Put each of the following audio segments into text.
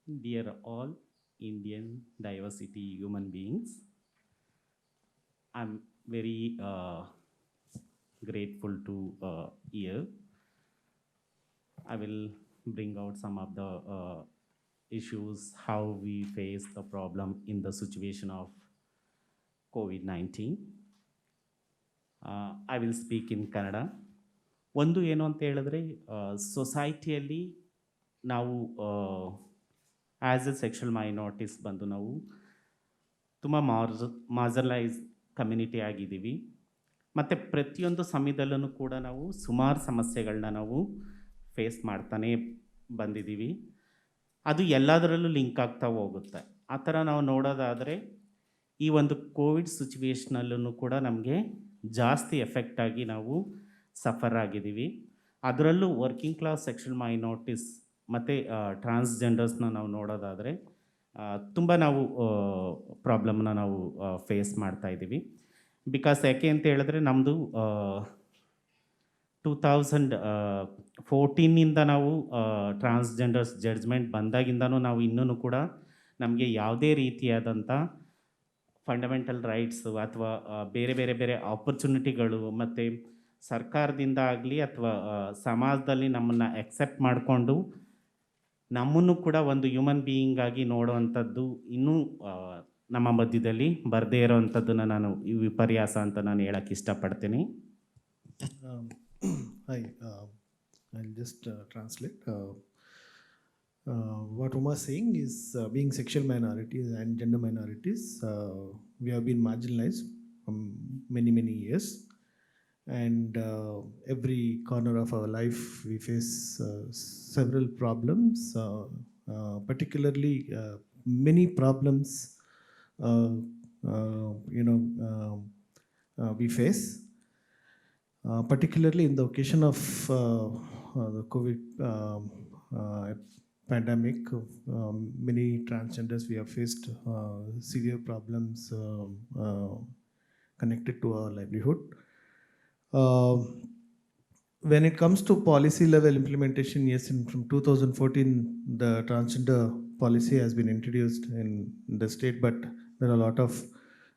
Dear all Indian diversity human beings, I'm very grateful to hear. I will bring out some of the issues, how we face the problem in the situation of COVID 19. I will speak in Kannada. ಒಂದು ಏನು ಅಂತ ಹೇಳಿದ್ರೆ, ಸೊಸೈಟಿಯಲ್ಲಿ ನಾವು as A sexual minorities ಬಂದು ನಾವು ತುಂಬ ಮಾರ್ಜಲೈಸ್ community ಆಗಿದ್ದೀವಿ. ಮತ್ತು ಪ್ರತಿಯೊಂದು ಸಮಯದಲ್ಲೂ ಕೂಡ ನಾವು ಸುಮಾರು ಸಮಸ್ಯೆಗಳನ್ನ ನಾವು ಫೇಸ್ ಮಾಡ್ತಾನೇ ಬಂದಿದ್ದೀವಿ. ಅದು ಎಲ್ಲದರಲ್ಲೂ ಲಿಂಕ್ ಆಗ್ತಾ ಹೋಗುತ್ತೆ. ಆ ಥರ ನಾವು ನೋಡೋದಾದರೆ ಈ ಒಂದು ಕೋವಿಡ್ ಸಿಚುವೇಶ್ನಲ್ಲೂ ಕೂಡ ನಮಗೆ ಜಾಸ್ತಿ ಎಫೆಕ್ಟ್ ಆಗಿ ನಾವು ಸಫರ್ ಆಗಿದ್ದೀವಿ. ಅದರಲ್ಲೂ ವರ್ಕಿಂಗ್ ಕ್ಲಾಸ್ ಸೆಕ್ಷುವಲ್ ಮೈನಾರಿಟೀಸ್ ಮತ್ತು ಟ್ರಾನ್ಸ್ಜೆಂಡರ್ಸ್ನ ನಾವು ನೋಡೋದಾದರೆ ತುಂಬ ನಾವು ಪ್ರಾಬ್ಲಮ್ನ ನಾವು ಫೇಸ್ ಮಾಡ್ತಾಯಿದ್ದೀವಿ. ಬಿಕಾಸ್ ಯಾಕೆ ಅಂತ ಹೇಳಿದ್ರೆ ನಮ್ಮದು 2014 ನಾವು ಟ್ರಾನ್ಸ್ಜೆಂಡರ್ಸ್ ಜಡ್ಜ್ಮೆಂಟ್ ಬಂದಾಗಿಂದನೂ ನಾವು ಇನ್ನೂ ಕೂಡ ನಮಗೆ ಯಾವುದೇ ರೀತಿಯಾದಂಥ ಫಂಡಮೆಂಟಲ್ ರೈಟ್ಸು ಅಥವಾ ಬೇರೆ ಬೇರೆ ಬೇರೆ ಆಪರ್ಚುನಿಟಿಗಳು ಮತ್ತು ಸರ್ಕಾರದಿಂದ ಆಗಲಿ ಅಥವಾ ಸಮಾಜದಲ್ಲಿ ನಮ್ಮನ್ನು ಎಕ್ಸೆಪ್ಟ್ ಮಾಡಿಕೊಂಡು ನಮ್ಮನ್ನು ಕೂಡ ಒಂದು ಹ್ಯೂಮನ್ ಬೀಯಿಂಗ್ ಆಗಿ ನೋಡುವಂಥದ್ದು ಇನ್ನೂ ನಮ್ಮ ಮಧ್ಯದಲ್ಲಿ ಬರದೇ ಇರೋವಂಥದ್ದನ್ನು ನಾನು ಈ ವಿಪರ್ಯಾಸ ಅಂತ ನಾನು ಹೇಳೋಕ್ಕೆ ಇಷ್ಟಪಡ್ತೀನಿ. Hi, I'll just translate. What Uma is saying is being sexual minorities and gender minorities, we have been marginalized from many years, and every corner of our life we face several problems, particularly many problems we face. Particularly in the occasion of the COVID pandemic, many transgenders we have faced severe problems connected to our livelihood. When it comes to policy level implementation, yes, from 2014 the transgender policy has been introduced in the state, but there are a lot of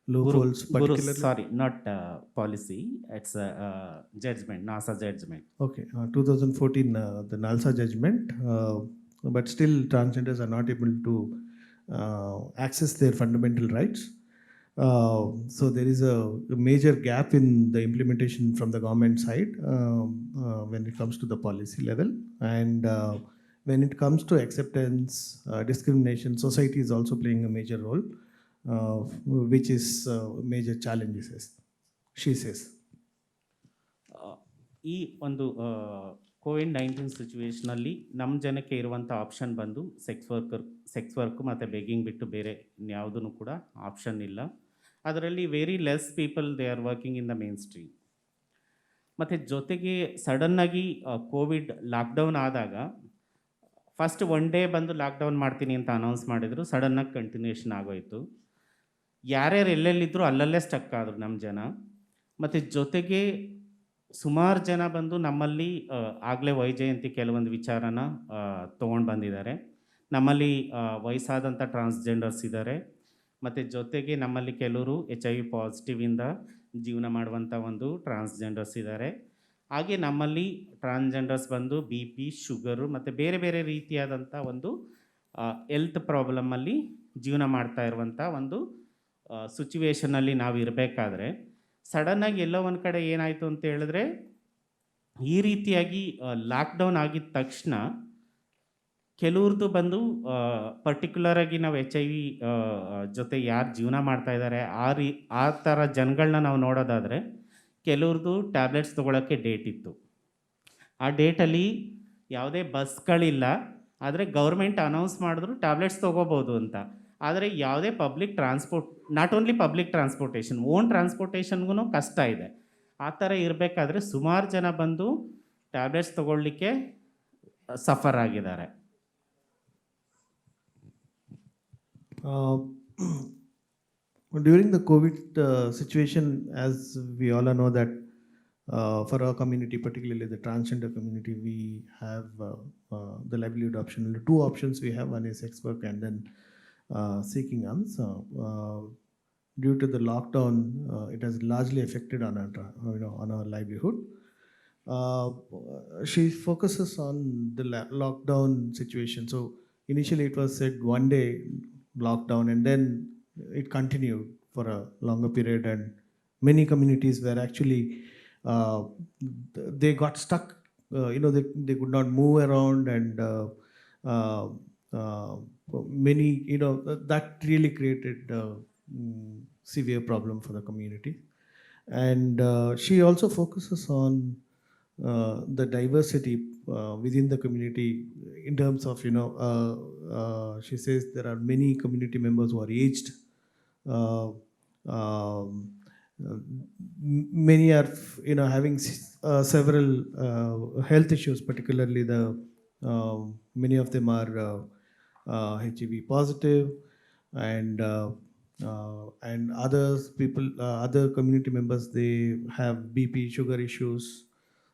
loopholes. Guru, sorry, not policy, it's a judgment, NASA judgment. Okay, 2014 the NALSA judgment, but still transgenders are not able to access their fundamental rights. So there is a major gap in the implementation from the government side when it comes to the policy level, and when it comes to acceptance, discrimination, society is also playing a major role, which is major challenges, she says. ಈ ಒಂದು COVID-19 ಸಿಚುವೇಶ್ನಲ್ಲಿ ನಮ್ಮ ಜನಕ್ಕೆ ಇರುವಂಥ option ಬಂದು sex work ಮತ್ತು begging ಬಿಟ್ಟು ಬೇರೆ ಯಾವುದೂ ಕೂಡ ಆಪ್ಷನ್ ಇಲ್ಲ. ಅದರಲ್ಲಿ very less people they are working in the main stream. ಮತ್ತು ಜೊತೆಗೆ ಸಡನ್ನಾಗಿ ಕೋವಿಡ್ ಲಾಕ್ಡೌನ್ ಆದಾಗ ಫಸ್ಟ್ ಒನ್ ಡೇ ಬಂದು ಲಾಕ್ಡೌನ್ ಮಾಡ್ತೀನಿ ಅಂತ ಅನೌನ್ಸ್ ಮಾಡಿದರು. ಸಡನ್ನಾಗಿ ಕಂಟಿನ್ಯೂಷನ್ ಆಗೋಯಿತು. ಯಾರ್ಯಾರು ಎಲ್ಲೆಲ್ಲಿದ್ದರೂ ಅಲ್ಲಲ್ಲೇ ಸ್ಟಕ್ ಆದರು ನಮ್ಮ ಜನ. ಮತ್ತು ಜೊತೆಗೆ ಸುಮಾರು ಜನ ಬಂದು ನಮ್ಮಲ್ಲಿ ಆಗಲೇ ವೈಜಯಂತಿ ಕೆಲವೊಂದು ವಿಚಾರನ ತೊಗೊಂಡು ಬಂದಿದ್ದಾರೆ. ನಮ್ಮಲ್ಲಿ ವಯಸ್ಸಾದಂಥ ಟ್ರಾನ್ಸ್ಜೆಂಡರ್ಸ್ ಇದ್ದಾರೆ. ಮತ್ತು ಜೊತೆಗೆ ನಮ್ಮಲ್ಲಿ ಕೆಲವರು HIV ಪಾಸಿಟಿವಿಂದ ಜೀವನ ಮಾಡುವಂಥ ಒಂದು ಟ್ರಾನ್ಸ್ಜೆಂಡರ್ಸ್ ಇದ್ದಾರೆ. ಹಾಗೆ ನಮ್ಮಲ್ಲಿ ಟ್ರಾನ್ಸ್ಜೆಂಡರ್ಸ್ ಬಂದು BP, ಶುಗರು ಮತ್ತು ಬೇರೆ ಬೇರೆ ರೀತಿಯಾದಂಥ ಒಂದು ಹೆಲ್ತ್ ಪ್ರಾಬ್ಲಮ್ಮಲ್ಲಿ ಜೀವನ ಮಾಡ್ತಾ ಇರುವಂಥ ಒಂದು ಸಿಚುವೇಷನಲ್ಲಿ ನಾವು ಇರಬೇಕಾದ್ರೆ ಸಡನ್ನಾಗಿ ಎಲ್ಲೋ ಒಂದು ಕಡೆ ಏನಾಯಿತು ಅಂತ ಹೇಳಿದ್ರೆ, ಈ ರೀತಿಯಾಗಿ ಲಾಕ್ಡೌನ್ ಆಗಿದ ತಕ್ಷಣ ಕೆಲವ್ರದ್ದು ಬಂದು ಪರ್ಟಿಕ್ಯುಲರಾಗಿ ನಾವು HIV ಜೊತೆ ಯಾರು ಜೀವನ ಮಾಡ್ತಾ ಇದ್ದಾರೆ ಆ ಥರ ಜನಗಳನ್ನ ನಾವು ನೋಡೋದಾದರೆ ಕೆಲವ್ರದ್ದು ಟ್ಯಾಬ್ಲೆಟ್ಸ್ ತೊಗೊಳಕ್ಕೆ ಡೇಟ್ ಇತ್ತು. ಆ ಡೇಟಲ್ಲಿ ಯಾವುದೇ ಬಸ್ಗಳಿಲ್ಲ, ಆದರೆ ಗೌರ್ಮೆಂಟ್ ಅನೌನ್ಸ್ ಮಾಡಿದ್ರು ಟ್ಯಾಬ್ಲೆಟ್ಸ್ ತೊಗೋಬೋದು ಅಂತ. ಆದರೆ ಯಾವುದೇ public transport, not only public transportation, own ಟ್ರಾನ್ಸ್ಪೋರ್ಟೇಷನ್ಗೂ ಕಷ್ಟ ಇದೆ. ಆ ಥರ ಇರಬೇಕಾದ್ರೆ ಸುಮಾರು ಜನ ಬಂದು ಟ್ಯಾಬ್ಲೆಟ್ಸ್ ತೊಗೊಳ್ಲಿಕ್ಕೆ ಸಫರ್ ಆಗಿದ್ದಾರೆ. During the COVID situation, as we all know that For our community, particularly the transgender community, we have the livelihood option. The two options we have: one is sex work and then seeking arms. Due to the lockdown, it has largely affected on on our livelihood. Uh, she focuses on the lockdown situation. So initially, it was said one day lockdown, and then it continued for a longer period, and many communities were actually they got stuck. They could not move around, and uh, uh, many, that really created severe problem for the community. And she also focuses on the diversity within the community in terms of, she says there are many community members who are aged. uh, um, Many are having several health issues, particularly the many of them are HIV positive, and others people, other community members, they have BP, sugar issues.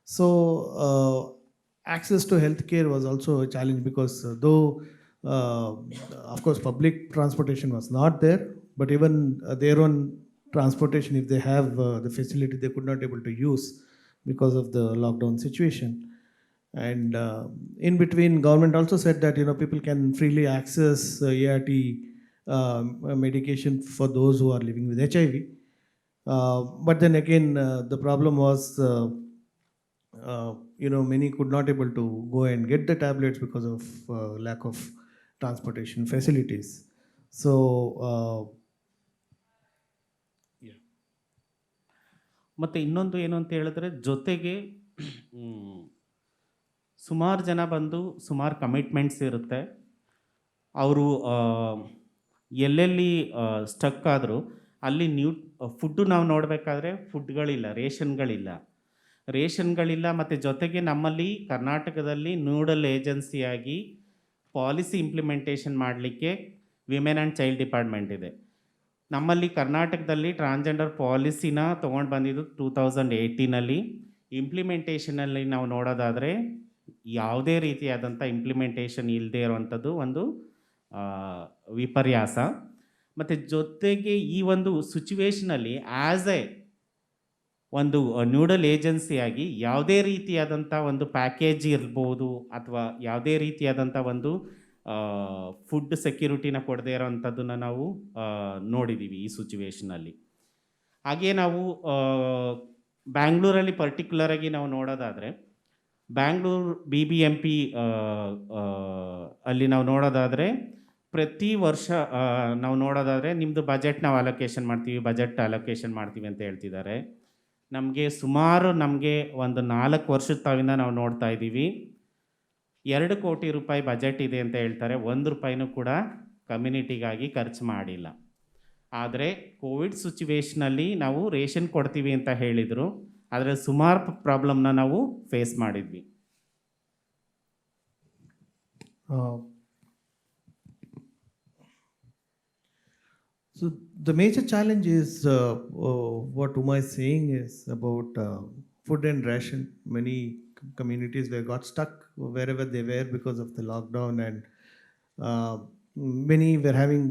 So access to healthcare was also a challenge, because though uh, of course public transportation was not there, but even their own transportation, if they have the facility, they could not able to use because of the lockdown situation. And in between, government also said that people can freely access ART medication for those who are living with HIV. But then again, the problem was, many could not able to go and get the tablets because of lack of transportation facilities. So yeah. ಮತ್ತು ಇನ್ನೊಂದು ಏನು ಅಂತ ಹೇಳಿದ್ರೆ, ಜೊತೆಗೆ ಸುಮಾರು ಜನ ಬಂದು ಸುಮಾರು ಕಮಿಟ್ಮೆಂಟ್ಸ್ ಇರುತ್ತೆ. ಅವರು ಎಲ್ಲೆಲ್ಲಿ ಸ್ಟಕ್ ಆದರೂ ಅಲ್ಲಿ ಫುಡ್ಡು ನಾವು ನೋಡಬೇಕಾದ್ರೆ ಫುಡ್ಗಳಿಲ್ಲ, ರೇಷನ್ಗಳಿಲ್ಲ. ಮತ್ತು ಜೊತೆಗೆ ನಮ್ಮಲ್ಲಿ ಕರ್ನಾಟಕದಲ್ಲಿ ನೋಡಲ್ ಏಜೆನ್ಸಿಯಾಗಿ ಪಾಲಿಸಿ ಇಂಪ್ಲಿಮೆಂಟೇಷನ್ ಮಾಡಲಿಕ್ಕೆ ವಿಮೆನ್ ಆ್ಯಂಡ್ ಚೈಲ್ಡ್ ಡಿಪಾರ್ಟ್ಮೆಂಟ್ ಇದೆ. ನಮ್ಮಲ್ಲಿ ಕರ್ನಾಟಕದಲ್ಲಿ ಟ್ರಾನ್ಸ್ಜೆಂಡರ್ ಪಾಲಿಸಿನ ತೊಗೊಂಡು ಬಂದಿದ್ದು 2018. ಇಂಪ್ಲಿಮೆಂಟೇಷನಲ್ಲಿ ನಾವು ನೋಡೋದಾದರೆ ಯಾವುದೇ ರೀತಿಯಾದಂಥ ಇಂಪ್ಲಿಮೆಂಟೇಷನ್ ಇಲ್ಲದೆ ಇರುವಂಥದ್ದು ಒಂದು ವಿಪರ್ಯಾಸ. ಮತ್ತು ಜೊತೆಗೆ ಈ ಒಂದು ಸಿಚುವೇಷನಲ್ಲಿ ಒಂದು ನ್ಯೂಡಲ್ ಏಜೆನ್ಸಿಯಾಗಿ ಯಾವುದೇ ರೀತಿಯಾದಂಥ ಒಂದು ಪ್ಯಾಕೇಜ್ ಇರ್ಬೋದು, ಅಥವಾ ಯಾವುದೇ ರೀತಿಯಾದಂಥ ಒಂದು ಫುಡ್ ಸೆಕ್ಯೂರಿಟಿನ ಕೊಡದೇ ಇರೋವಂಥದ್ದನ್ನು ನಾವು ನೋಡಿದ್ದೀವಿ ಈ ಸಿಚುವೇಷನಲ್ಲಿ. ಹಾಗೆ ನಾವು ಬ್ಯಾಂಗ್ಳೂರಲ್ಲಿ ಪರ್ಟಿಕ್ಯುಲರಾಗಿ ನಾವು ನೋಡೋದಾದರೆ, ಬ್ಯಾಂಗ್ಳೂರು BBMP ಅಲ್ಲಿ ನಾವು ನೋಡೋದಾದರೆ, ಪ್ರತಿ ವರ್ಷ ನಾವು ನೋಡೋದಾದರೆ ನಿಮ್ಮದು ಬಜೆಟ್ ನಾವು ಅಲೋಕೇಶನ್ ಮಾಡ್ತೀವಿ ಅಂತ ಹೇಳ್ತಿದ್ದಾರೆ. ನಮಗೆ ಒಂದು 4 ವರ್ಷದ ತಾವಿಂದ ನಾವು ನೋಡ್ತಾ ಇದ್ದೀವಿ, 2 ಕೋಟಿ ರೂಪಾಯಿ ಬಜೆಟ್ ಇದೆ ಅಂತ ಹೇಳ್ತಾರೆ. 1 ರೂಪಾಯಿನೂ ಕೂಡ ಕಮ್ಯುನಿಟಿಗಾಗಿ ಖರ್ಚು ಮಾಡಿಲ್ಲ. ಆದರೆ ಕೋವಿಡ್ ಸಿಚುವೇಷನಲ್ಲಿ ನಾವು ರೇಷನ್ ಕೊಡ್ತೀವಿ ಅಂತ ಹೇಳಿದರು, ಆದರೆ ಸುಮಾರು ಪ್ರಾಬ್ಲಮ್ನ ನಾವು ಫೇಸ್ ಮಾಡಿದ್ವಿ. So the major challenge is what Uma is saying is about food and ration. Many communities were got stuck wherever they were because of the lockdown, and many were having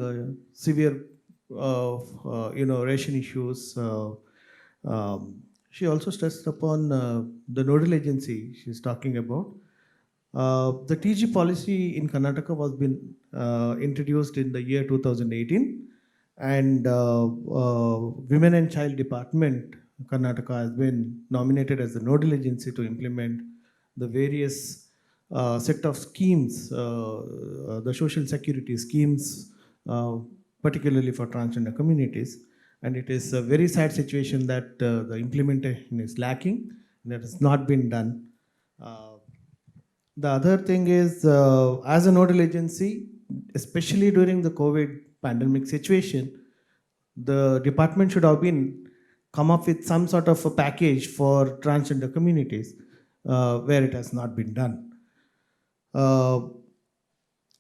severe, ration issues. She also stressed upon the nodal agency she's talking about. The TG policy in Karnataka was been introduced in the year 2018, and Women and Child Department Karnataka has been nominated as the nodal agency to implement the various set of schemes, the social security schemes, particularly for transgender communities. And it is a very sad situation that the implementation is lacking, and that has not been done. The other thing is, as a nodal agency, especially during the COVID pandemic situation, the department should have been come up with some sort of a package for transgender communities, where it has not been done.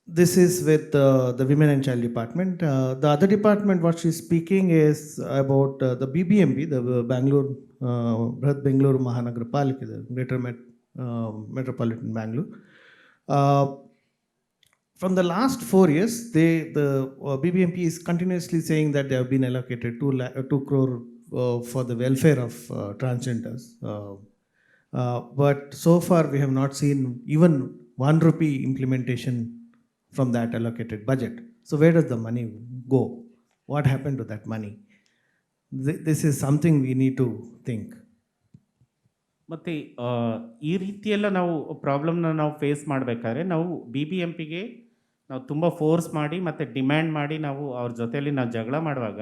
this is with the Women and Child Department. The other department, what she's speaking is about the BBMP, the Bangalore, Brihat Bangalore Mahanagarapalika, the Greater Metropolitan Bangalore. Uh, from the last 4 years, the BBMP is continuously saying that they have been allocated 2 crore for the welfare of transgenders. But so far, we have not seen even 1 rupee implementation from that allocated budget. So, where does the money go? What happened to that money? This is something we need to think. ಮತ್ತು ಈ ರೀತಿಯೆಲ್ಲ ನಾವು ಪ್ರಾಬ್ಲಮ್ನ ನಾವು face ಮಾಡಬೇಕಾದ್ರೆ ನಾವು B B M ಪಿಗೆ ನಾವು ತುಂಬ ಫೋರ್ಸ್ ಮಾಡಿ ಮತ್ತು ಡಿಮ್ಯಾಂಡ್ ಮಾಡಿ ನಾವು ಅವ್ರ ಜೊತೆಯಲ್ಲಿ ನಾವು ಜಗಳ ಮಾಡುವಾಗ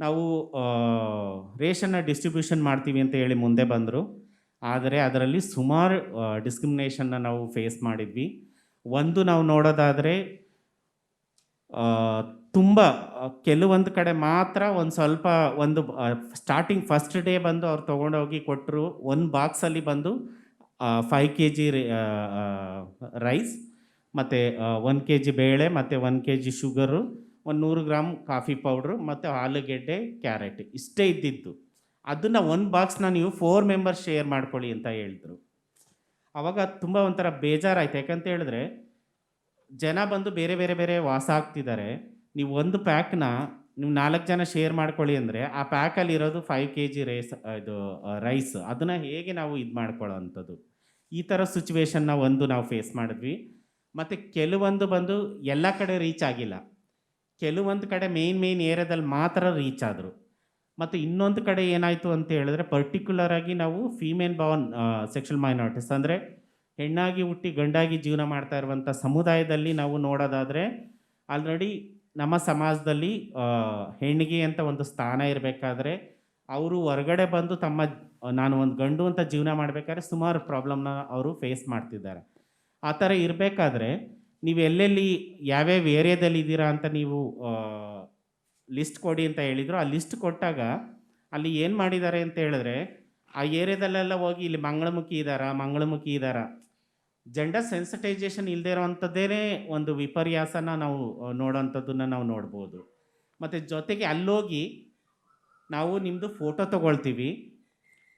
ನಾವು ರೇಷನ್ನ ಡಿಸ್ಟ್ರಿಬ್ಯೂಷನ್ ಮಾಡ್ತೀವಿ ಅಂತ ಹೇಳಿ ಮುಂದೆ ಬಂದರು. ಆದರೆ ಅದರಲ್ಲಿ ಸುಮಾರು ಡಿಸ್ಕ್ರಿಮಿನೇಷನ್ನ ನಾವು ಫೇಸ್ ಮಾಡಿದ್ವಿ. ಒಂದು ನಾವು ನೋಡೋದಾದರೆ ತುಂಬ ಕೆಲವೊಂದು ಕಡೆ ಮಾತ್ರ ಒಂದು ಸ್ವಲ್ಪ ಒಂದು ಸ್ಟಾರ್ಟಿಂಗ್ ಫಸ್ಟ್ ಡೇ ಬಂದು ಅವ್ರು ತೊಗೊಂಡೋಗಿ ಕೊಟ್ಟರು. ಒಂದು ಬಾಕ್ಸಲ್ಲಿ ಬಂದು 5 kg ರೈಸ್ ಮತ್ತು 1 kg ಬೇಳೆ ಮತ್ತು 1 kg sugar, 100 gram coffee powder ಮತ್ತು ಆಲೂಗೆಡ್ಡೆ, ಕ್ಯಾರೆಟ್ ಇಷ್ಟೇ ಇದ್ದಿದ್ದು. ಅದನ್ನು ಒಂದು ಬಾಕ್ಸ್ನ ನೀವು 4 ಮೆಂಬರ್ಸ್ ಶೇರ್ ಮಾಡ್ಕೊಳ್ಳಿ ಅಂತ ಹೇಳಿದ್ರು. ಆವಾಗ ತುಂಬ ಒಂಥರ ಬೇಜಾರಾಯ್ತು. ಯಾಕಂತ ಹೇಳಿದ್ರೆ ಜನ ಬಂದು ಬೇರೆ ಬೇರೆ ಬೇರೆ ವಾಸ ಆಗ್ತಿದ್ದಾರೆ. ನೀವು ಒಂದು ಪ್ಯಾಕ್ನ ನೀವು 4 ಜನ ಶೇರ್ ಮಾಡ್ಕೊಳ್ಳಿ ಅಂದರೆ ಆ ಪ್ಯಾಕಲ್ಲಿ ಇರೋದು 5 kg ರೈಸ್ ಅದನ್ನು ಹೇಗೆ ನಾವು ಇದು ಮಾಡ್ಕೊಳ್ಳೋ ಅಂಥದ್ದು. ಈ ಥರ ಸಿಚುವೇಶನ್ನ ನಾವು ಫೇಸ್ ಮಾಡಿದ್ವಿ. ಮತ್ತು ಕೆಲವೊಂದು ಬಂದು ಎಲ್ಲ ಕಡೆ ರೀಚ್ ಆಗಿಲ್ಲ. ಕೆಲವೊಂದು ಕಡೆ ಮೇನ್ ಏರಿಯಾದಲ್ಲಿ ಮಾತ್ರ ರೀಚ್ ಆದರು. ಮತ್ತು ಇನ್ನೊಂದು ಕಡೆ ಏನಾಯಿತು ಅಂತ ಹೇಳಿದ್ರೆ ಪರ್ಟಿಕ್ಯುಲರ್ ಆಗಿ ನಾವು ಫೀಮೇಲ್ ಬಾರ್ನ್ ಸೆಕ್ಷುವಲ್ ಮೈನಾರಿಟೀಸ್ ಅಂದರೆ ಹೆಣ್ಣಾಗಿ ಹುಟ್ಟಿ ಗಂಡಾಗಿ ಜೀವನ ಮಾಡ್ತಾ ಇರುವಂಥ ಸಮುದಾಯದಲ್ಲಿ ನಾವು ನೋಡೋದಾದರೆ ಆಲ್ರೆಡಿ ನಮ್ಮ ಸಮಾಜದಲ್ಲಿ ಹೆಣ್ಣಿಗೆ ಅಂತ ಒಂದು ಸ್ಥಾನ ಇರಬೇಕಾದ್ರೆ ಅವರು ಹೊರಗಡೆ ಬಂದು ನಾನು ಒಂದು ಗಂಡು ಅಂತ ಜೀವನ ಮಾಡಬೇಕಾದ್ರೆ ಸುಮಾರು ಪ್ರಾಬ್ಲಮ್ನ ಅವರು ಫೇಸ್ ಮಾಡ್ತಿದ್ದಾರೆ. ಆ ಥರ ಇರಬೇಕಾದ್ರೆ ನೀವು ಎಲ್ಲೆಲ್ಲಿ ಯಾವ್ಯಾವ ಏರಿಯಾದಲ್ಲಿ ಇದ್ದೀರಾ ಅಂತ ನೀವು ಲಿಸ್ಟ್ ಕೊಡಿ ಅಂತ ಹೇಳಿದರು. ಆ ಲಿಸ್ಟ್ ಕೊಟ್ಟಾಗ ಅಲ್ಲಿ ಏನು ಮಾಡಿದ್ದಾರೆ ಅಂತ ಹೇಳಿದ್ರೆ ಆ ಏರಿಯಾದಲ್ಲೆಲ್ಲ ಹೋಗಿ ಇಲ್ಲಿ ಮಂಗಳಮುಖಿ ಇದ್ದಾರಾ ಜೆಂಡರ್ ಸೆನ್ಸಿಟೈಸೇಷನ್ ಇಲ್ಲದೆ ಇರೋವಂಥದ್ದೇ ಒಂದು ವಿಪರ್ಯಾಸನ ನಾವು ನೋಡೋವಂಥದ್ದನ್ನು ನಾವು ನೋಡ್ಬೋದು. ಮತ್ತು ಜೊತೆಗೆ ಅಲ್ಲೋಗಿ ನಾವು ನಿಮ್ಮದು ಫೋಟೋ ತೊಗೊಳ್ತೀವಿ,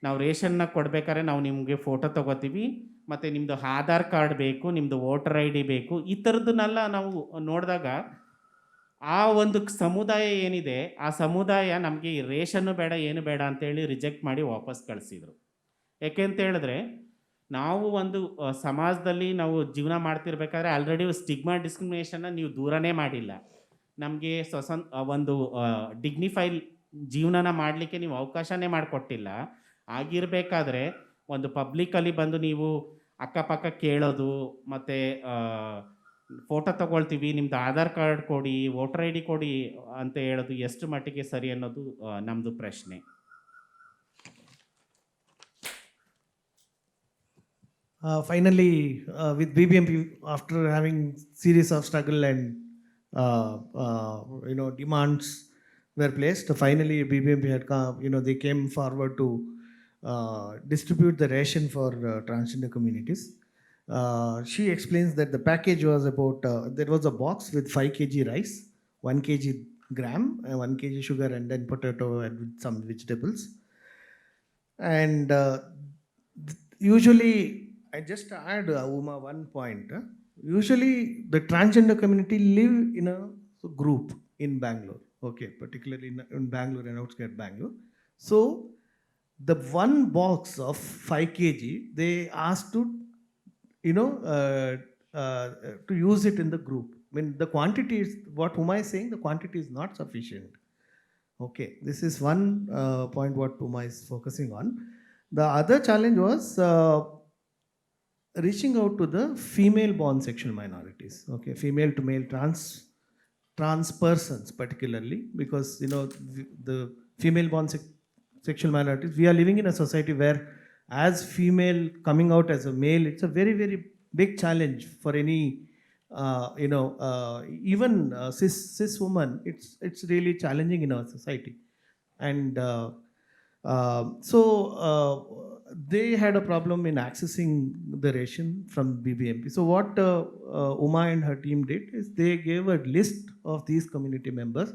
ನಾವು ರೇಷನ್ನ ಕೊಡಬೇಕಾದ್ರೆ ನಾವು ನಿಮಗೆ ಫೋಟೋ ತೊಗೋತೀವಿ, ಮತ್ತು ನಿಮ್ಮದು ಆಧಾರ್ ಕಾರ್ಡ್ ಬೇಕು, ನಿಮ್ಮದು ವೋಟರ್ ಐ ಡಿ ಬೇಕು. ಈ ಥರದ್ದನ್ನೆಲ್ಲ ನಾವು ನೋಡಿದಾಗ ಆ ಒಂದು ಸಮುದಾಯ ಏನಿದೆ ಆ ಸಮುದಾಯ ನಮಗೆ ರೇಷನ್ನು ಬೇಡ ಏನು ಬೇಡ ಅಂತೇಳಿ ರಿಜೆಕ್ಟ್ ಮಾಡಿ ವಾಪಸ್ ಕಳಿಸಿದರು. ಯಾಕೆ ಅಂತ ಹೇಳಿದ್ರೆ ನಾವು ಒಂದು ಸಮಾಜದಲ್ಲಿ ನಾವು ಜೀವನ ಮಾಡ್ತಿರ್ಬೇಕಾದ್ರೆ ಆಲ್ರೆಡಿ ಸ್ಟಿಗ್ಮಾ ಡಿಸ್ಕ್ರಿಮಿನೇಷನ್ನ ನೀವು ದೂರನೇ ಮಾಡಿಲ್ಲ. ನಮಗೆ ಒಂದು ಡಿಗ್ನಿಫೈಡ್ ಜೀವನನ ಮಾಡಲಿಕ್ಕೆ ನೀವು ಅವಕಾಶನೇ ಮಾಡಿಕೊಟ್ಟಿಲ್ಲ. ಆಗಿರಬೇಕಾದ್ರೆ ಒಂದು ಪಬ್ಲಿಕ್ಕಲ್ಲಿ ಬಂದು ನೀವು ಅಕ್ಕಪಕ್ಕ ಕೇಳೋದು ಮತ್ತು ಫೋಟೋ ತೊಗೊಳ್ತೀವಿ, ನಿಮ್ಮದು ಆಧಾರ್ ಕಾರ್ಡ್ ಕೊಡಿ, ವೋಟರ್ ಐ ಡಿ ಕೊಡಿ ಅಂತ ಹೇಳೋದು ಎಷ್ಟು ಮಟ್ಟಿಗೆ ಸರಿ ಅನ್ನೋದು ನಮ್ಮದು ಪ್ರಶ್ನೆ. Finally, with BBMP, after having series of struggle and demands were placed, finally BBMP had come. They came forward to distribute the ration for transgender communities. She explains that the package was about there was a box with 5 kg rice, 1 kg gram, 1 kg sugar, and then potato and with some vegetables. And usually, I just add Uma one point. Usually, the transgender community live in a group in Bangalore. Okay, particularly in Bangalore and outskirts Bangalore. So, the one box of 5 kg, they asked to to use it in the group. I mean, the quantity is what Uma is saying. The quantity is not sufficient. Okay, this is one point what Uma is focusing on. The other challenge was reaching out to the female-born sexual minorities. Okay, female to male trans persons particularly, because the female-born sexual minorities. We are living in a society where, as female coming out as a male, it's a very very big challenge for any even cis woman. It's really challenging in our society, and so they had a problem in accessing the ration from BBMP. So what Uma and her team did is they gave a list of these community members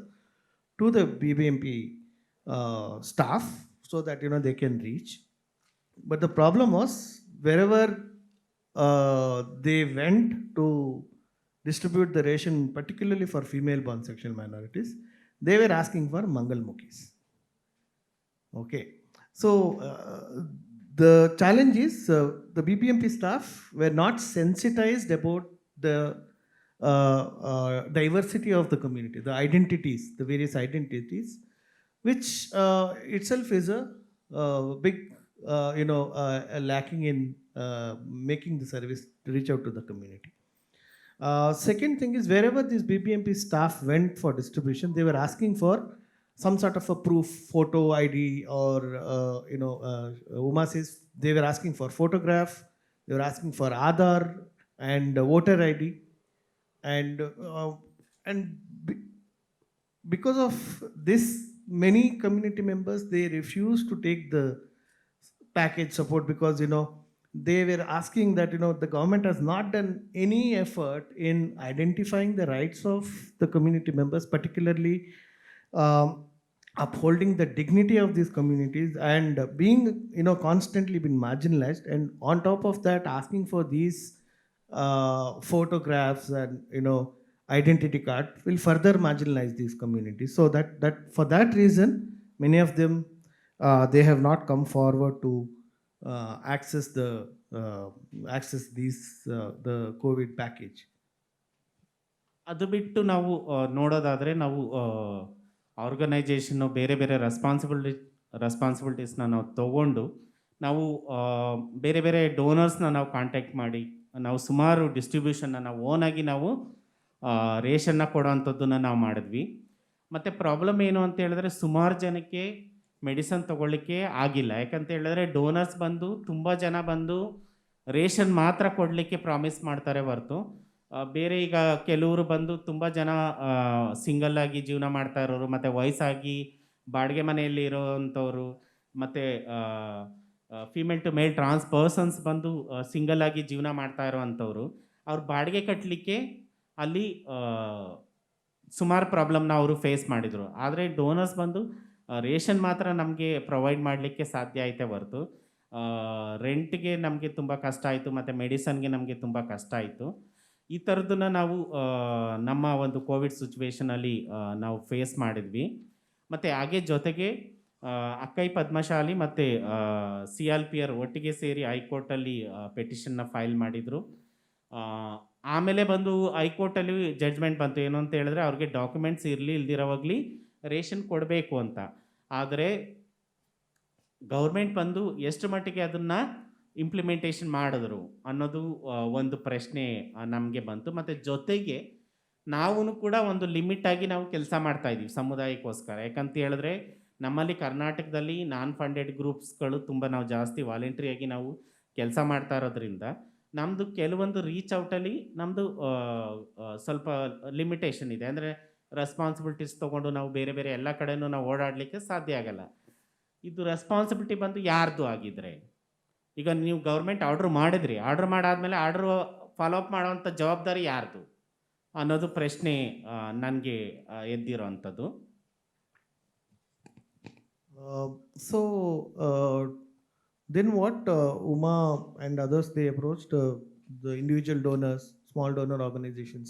to the BBMP staff so that they can reach. But the problem was wherever they went to distribute the ration, particularly for female-born sexual minorities, they were asking for Mangal Mukhis. Okay. So the challenge is the BBMP staff were not sensitized about the diversity of the community, the identities, the various identities, which itself is a big, lacking in making the service reach out to the community. Second thing is wherever these BBMP staff went for distribution, they were asking for some sort of a proof, photo ID, or Uma says they were asking for photograph, they were asking for Aadhaar and voter ID, and because of this, many community members, they refused to take the package support because they were asking that the government has not done any effort in identifying the rights of the community members, particularly um, upholding the dignity of these communities, and being constantly been marginalized, and on top of that asking for these photographs and identity card will further marginalize these communities. So that for that reason, many of them they have not come forward to access these the COVID package. ಅದು ಬಿಟ್ಟು ನಾವು ನೋಡೋದಾದರೆ ನಾವು ಆರ್ಗನೈಜೇಷನ್ನು ಬೇರೆ ಬೇರೆ ರೆಸ್ಪಾನ್ಸಿಬಿಲಿಟೀಸ್ನ ನಾವು ತಗೊಂಡು ನಾವು ಬೇರೆ ಬೇರೆ ಡೋನರ್ಸ್ನ ನಾವು ಕಾಂಟ್ಯಾಕ್ಟ್ ಮಾಡಿ ನಾವು ಸುಮಾರು ಡಿಸ್ಟ್ರಿಬ್ಯೂಷನ್ನ ನಾವು ಓನಾಗಿ ನಾವು ರೇಷನ್ನ ಕೊಡೋವಂಥದ್ದನ್ನು ನಾವು ಮಾಡಿದ್ವಿ. ಮತ್ತು ಪ್ರಾಬ್ಲಮ್ ಏನು ಅಂತ ಹೇಳಿದ್ರೆ ಸುಮಾರು ಜನಕ್ಕೆ ಮೆಡಿಸನ್ ತೊಗೊಳ್ಳಿಕ್ಕೆ ಆಗಿಲ್ಲ. ಯಾಕಂತ ಹೇಳಿದ್ರೆ ಡೋನರ್ಸ್ ಬಂದು ತುಂಬ ಜನ ಬಂದು ರೇಷನ್ ಮಾತ್ರ ಕೊಡಲಿಕ್ಕೆ ಪ್ರಾಮಿಸ್ ಮಾಡ್ತಾರೆ ಹೊರತು ಬೇರೆ ಈಗ ಕೆಲವರು ಬಂದು ತುಂಬ ಜನ ಸಿಂಗಲ್ಲಾಗಿ ಜೀವನ ಮಾಡ್ತಾ ಇರೋರು, ಮತ್ತು ವಯಸ್ಸಾಗಿ ಬಾಡಿಗೆ ಮನೆಯಲ್ಲಿ ಇರೋವಂಥವ್ರು, ಮತ್ತು female to male trans persons ಬಂದು ಸಿಂಗಲ್ಲಾಗಿ ಜೀವನ ಮಾಡ್ತಾ ಇರೋವಂಥವ್ರು, ಅವ್ರು ಬಾಡಿಗೆ ಕಟ್ಟಲಿಕ್ಕೆ ಅಲ್ಲಿ ಸುಮಾರು ಪ್ರಾಬ್ಲಮ್ನ ಅವರು ಫೇಸ್ ಮಾಡಿದರು. ಆದರೆ ಡೋನರ್ಸ್ ಬಂದು ರೇಷನ್ ಮಾತ್ರ ನಮಗೆ ಪ್ರೊವೈಡ್ ಮಾಡಲಿಕ್ಕೆ ಸಾಧ್ಯ ಐತೆ ಹೊರತು ರೆಂಟ್ಗೆ ನಮಗೆ ತುಂಬ ಕಷ್ಟ ಆಯಿತು, ಮತ್ತು ಮೆಡಿಸನ್ಗೆ ನಮಗೆ ತುಂಬ ಕಷ್ಟ ಆಯಿತು. ಈ ಥರದ್ದನ್ನು ನಾವು ನಮ್ಮ ಒಂದು ಕೋವಿಡ್ ಸಿಚುವೇಷನಲ್ಲಿ ನಾವು ಫೇಸ್ ಮಾಡಿದ್ವಿ. ಮತ್ತು ಹಾಗೆ ಜೊತೆಗೆ ಅಕ್ಕೈ ಪದ್ಮಶಾಲಿ ಮತ್ತು CLPR ಒಟ್ಟಿಗೆ ಸೇರಿ ಹೈಕೋರ್ಟಲ್ಲಿ ಪೆಟಿಷನ್ನ ಫೈಲ್ ಮಾಡಿದರು. ಆಮೇಲೆ ಬಂದು ಹೈಕೋರ್ಟಲ್ಲಿ ಜಡ್ಜ್ಮೆಂಟ್ ಬಂತು ಏನು ಅಂತ ಹೇಳಿದ್ರೆ ಅವ್ರಿಗೆ ಡಾಕ್ಯುಮೆಂಟ್ಸ್ ಇಲ್ದಿರೋವಾಗಲಿ ರೇಷನ್ ಕೊಡಬೇಕು ಅಂತ. ಆದರೆ ಗೌರ್ಮೆಂಟ್ ಬಂದು ಎಷ್ಟು ಮಟ್ಟಿಗೆ ಅದನ್ನು ಇಂಪ್ಲಿಮೆಂಟೇಷನ್ ಮಾಡಿದ್ರು ಅನ್ನೋದು ಒಂದು ಪ್ರಶ್ನೆ ನಮಗೆ ಬಂತು. ಮತ್ತು ಜೊತೆಗೆ ನಾವು ಕೂಡ ಒಂದು ಲಿಮಿಟಾಗಿ ನಾವು ಕೆಲಸ ಮಾಡ್ತಾಯಿದ್ದೀವಿ ಸಮುದಾಯಕ್ಕೋಸ್ಕರ. ಯಾಕಂತ ಹೇಳಿದ್ರೆ ನಮ್ಮಲ್ಲಿ ಕರ್ನಾಟಕದಲ್ಲಿ ನಾನ್ ಫಂಡೆಡ್ ಗ್ರೂಪ್ಸ್ಗಳು ತುಂಬ ನಾವು ಜಾಸ್ತಿ ವಾಲಂಟ್ರಿಯಾಗಿ ನಾವು ಕೆಲಸ ಮಾಡ್ತಾ ಇರೋದ್ರಿಂದ ನಮ್ಮದು ಕೆಲವೊಂದು ರೀಚ್ ಔಟಲ್ಲಿ ನಮ್ಮದು ಸ್ವಲ್ಪ ಲಿಮಿಟೇಷನ್ ಇದೆ. ಅಂದರೆ ರೆಸ್ಪಾನ್ಸಿಬಿಲಿಟೀಸ್ ತೊಗೊಂಡು ನಾವು ಬೇರೆ ಬೇರೆ ಎಲ್ಲ ಕಡೆಯೂ ನಾವು ಓಡಾಡಲಿಕ್ಕೆ ಸಾಧ್ಯ ಆಗಲ್ಲ. ಇದು ರೆಸ್ಪಾನ್ಸಿಬಿಲಿಟಿ ಬಂದು ಯಾರ್ದು ಆಗಿದ್ರೆ, ಈಗ ನೀವು ಗೌರ್ಮೆಂಟ್ ಆರ್ಡ್ರ್ ಮಾಡಿದ್ರಿ, ಆರ್ಡ್ರ್ ಮಾಡಾದ್ಮೇಲೆ ಆರ್ಡ್ರ್ ಫಾಲೋಅಪ್ ಮಾಡೋವಂಥ ಜವಾಬ್ದಾರಿ ಯಾರ್ದು ಅನ್ನೋದು ಪ್ರಶ್ನೆ ನನಗೆ ಎದ್ದಿರೋವಂಥದ್ದು. Then what Uma and others, they approached the individual donors, small donor organizations,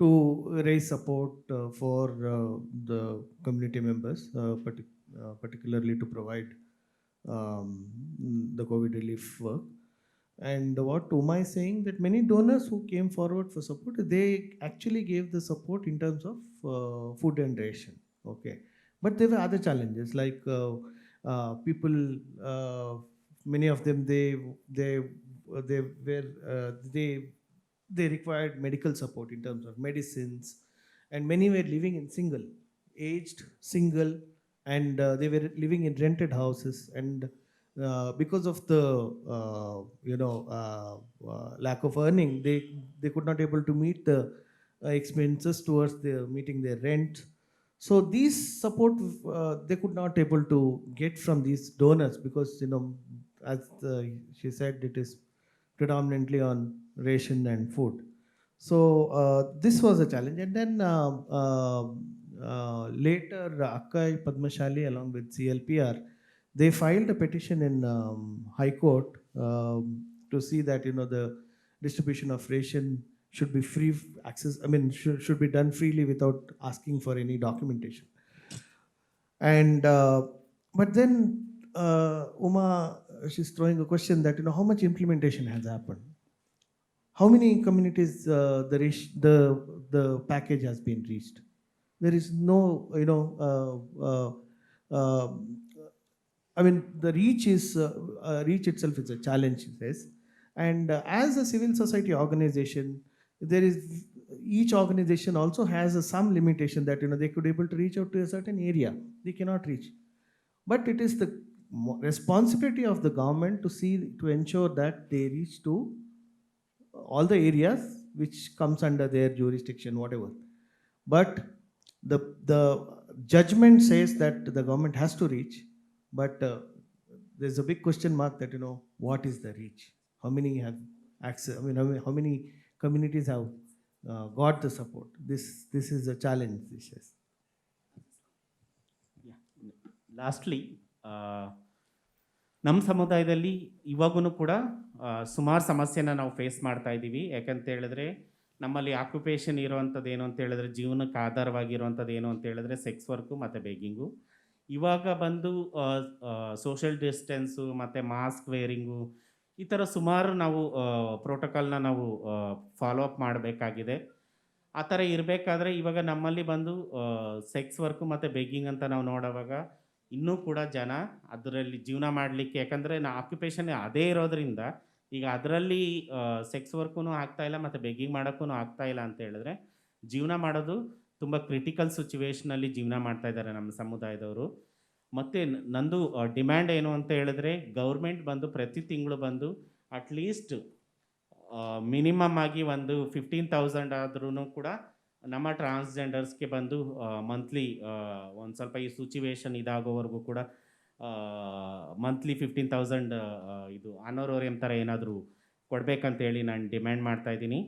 to raise support for the community members, particularly to provide the COVID relief work. And what Uma is saying, that many donors who came forward for support, they actually gave the support in terms of food and ration. Okay, but there were other challenges like people, many of them, they required medical support in terms of medicines, and many were living in aged single, and they were living in rented houses, and because of the lack of earning, they could not able to meet the expenses towards meeting their rent. So these support they could not able to get from these donors because as she said, it is predominantly on ration and food. So this was a challenge, and then later Akkai Padmashali along with CLPR, they filed a petition in High Court to see that the distribution of ration should be free access. I mean, should be done freely without asking for any documentation. And but then Uma, she's throwing a question that how much implementation has happened? How many communities the package has been reached? There is no I mean, the reach itself is a challenge, she says. And as a civil society organization, there is each organization also has some limitation that they could able to reach out to a certain area. They cannot reach, but it is the responsibility of the government to ensure that they reach to all the areas which comes under their jurisdiction, whatever. But the judgment says that the government has to reach, but there's a big question mark that what is the reach? How many have access? I mean, how many communities have got the support? This is a challenge. This is. Lastly ನಮ್ಮ ಸಮುದಾಯದಲ್ಲಿ ಇವಾಗೂ ಕೂಡ ಸುಮಾರು ಸಮಸ್ಯೆನ ನಾವು face ಮಾಡ್ತಾ ಇದ್ದೀವಿ. ಯಾಕಂತ ಹೇಳಿದ್ರೆ ನಮ್ಮಲ್ಲಿ ಆಕ್ಯುಪೇಷನ್ ಇರೋವಂಥದ್ದು ಏನು ಅಂತ ಹೇಳಿದ್ರೆ, ಜೀವನಕ್ಕೆ ಆಧಾರವಾಗಿರುವಂಥದ್ದು ಏನು ಅಂತ ಹೇಳಿದ್ರೆ ಸೆಕ್ಸ್ ವರ್ಕು ಮತ್ತು ಬೇಗಿಂಗು. ಇವಾಗ ಬಂದು ಸೋಷಿಯಲ್ ಡಿಸ್ಟೆನ್ಸು ಮತ್ತು ಮಾಸ್ಕ್ ವೇರಿಂಗು, ಈ ಥರ ಸುಮಾರು ನಾವು ಪ್ರೋಟೋಕಾಲ್ನ ನಾವು ಫಾಲೋ ಅಪ್ ಮಾಡಬೇಕಾಗಿದೆ. ಆ ಥರ ಇರಬೇಕಾದ್ರೆ ಇವಾಗ ನಮ್ಮಲ್ಲಿ ಬಂದು ಸೆಕ್ಸ್ ವರ್ಕು ಮತ್ತು ಬೇಗಿಂಗ್ ಅಂತ ನಾವು ನೋಡುವಾಗ ಇನ್ನೂ ಕೂಡ ಜನ ಅದರಲ್ಲಿ ಜೀವನ ಮಾಡಲಿಕ್ಕೆ, ಯಾಕಂದರೆ ಆಕ್ಯುಪೇಷನ್ ಅದೇ ಇರೋದ್ರಿಂದ ಈಗ ಅದರಲ್ಲಿ ಸೆಕ್ಸ್ ವರ್ಕೂ ಆಗ್ತಾಯಿಲ್ಲ ಮತ್ತು ಬೇಗಿಂಗ್ ಮಾಡೋಕ್ಕೂ ಆಗ್ತಾಯಿಲ್ಲ ಅಂತ ಹೇಳಿದ್ರೆ ಜೀವನ ಮಾಡೋದು ತುಂಬ ಕ್ರಿಟಿಕಲ್ ಸಿಚುವೇಷನಲ್ಲಿ ಜೀವನ ಮಾಡ್ತಾಯಿದ್ದಾರೆ ನಮ್ಮ ಸಮುದಾಯದವರು. ಮತ್ತು ನಂದು ಡಿಮ್ಯಾಂಡ್ ಏನು ಅಂತ ಹೇಳಿದ್ರೆ, ಗೌರ್ಮೆಂಟ್ ಬಂದು ಪ್ರತಿ ತಿಂಗಳು ಬಂದು ಅಟ್ಲೀಸ್ಟ್ ಮಿನಿಮಮ್ ಆಗಿ ಒಂದು 15,000 ಆದ್ರೂ ಕೂಡ ನಮ್ಮ ಟ್ರಾನ್ಸ್ಜೆಂಡರ್ಸ್ಗೆ ಬಂದು ಮಂತ್ಲಿ ಒಂದು ಸ್ವಲ್ಪ ಈ ಸಿಚುವೇಶನ್ ಇದಾಗೋವರೆಗೂ ಕೂಡ ಮಂತ್ಲಿ 15,000 ಇದು ಆನೋರೋರಿಯಂ ಥರ ಏನಾದರೂ ಕೊಡಬೇಕಂತೇಳಿ ನಾನು ಡಿಮ್ಯಾಂಡ್ ಮಾಡ್ತಾಯಿದ್ದೀನಿ.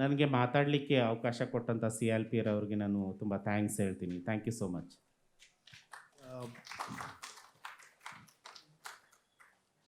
ನನಗೆ ಮಾತಾಡಲಿಕ್ಕೆ ಅವಕಾಶ ಕೊಟ್ಟಂಥ CLPR ಅವ್ರಿಗೆ ನಾನು ತುಂಬ ಥ್ಯಾಂಕ್ಸ್ ಹೇಳ್ತೀನಿ. Thank you so much.